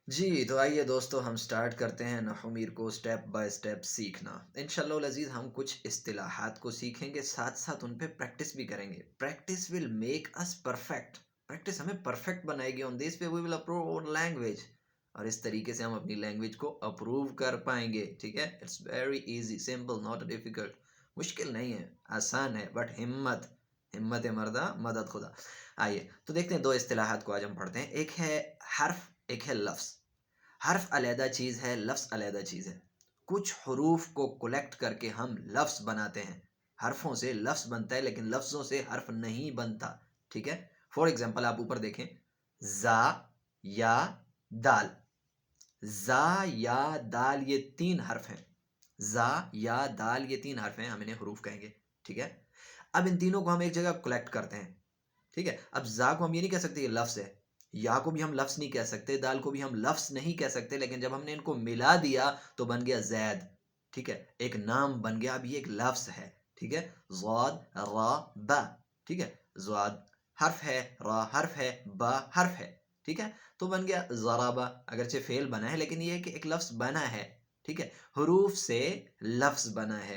جی تو آئیے دوستو ہم سٹارٹ کرتے ہیں نحو میر کو سٹیپ بائی سٹیپ سیکھنا انشاءاللہ العزیز ہم کچھ اصطلاحات کو سیکھیں گے ساتھ ساتھ ان پہ پریکٹس بھی کریں گے practice will make us perfect practice ہمیں پرفیکٹ بنائے گی آن دس پہ وی ول اپروو اور لینگویج اور اس طریقے سے ہم اپنی لینگویج کو اپروو کر پائیں گے ٹھیک ہے it's very easy simple not difficult مشکل نہیں ہے آسان ہے بٹ ہمت مردہ مدد خدا آئیے تو دیکھتے ہیں دو اصطلاحات کو آج ہم پڑھتے ہیں ایک ہے حرف ایک ہے لفظ حرف علیحدہ چیز ہے لفظ علیحدہ چیز ہے کچھ حروف کو کلیکٹ کر کے ہم لفظ بناتے ہیں حرفوں سے لفظ بنتا ہے لیکن لفظوں سے حرف نہیں بنتا ٹھیک ہے فور ایگزامپل آپ اوپر دیکھیں زا یا دال زا یا دال یہ تین حرف ہیں زا یا دال یہ تین حرف ہیں ہم انہیں حروف کہیں گے ٹھیک ہے اب ان تینوں کو ہم ایک جگہ کلیکٹ کرتے ہیں ٹھیک ہے اب زا کو ہم یہ نہیں کہہ سکتے یہ لفظ ہے یا کو بھی ہم لفظ نہیں کہہ سکتے دال کو بھی ہم لفظ نہیں کہہ سکتے لیکن جب ہم نے ان کو ملا دیا تو بن گیا زید ٹھیک ہے ایک نام بن گیا اب یہ ایک لفظ ہے ٹھیک ہے زاد را با ٹھیک ہے زاد حرف ہے را حرف ہے با حرف ہے ٹھیک ہے تو بن گیا ضربہ اگرچہ فعل بنا ہے لیکن یہ ہے کہ ایک لفظ بنا ہے ٹھیک ہے حروف سے لفظ بنا ہے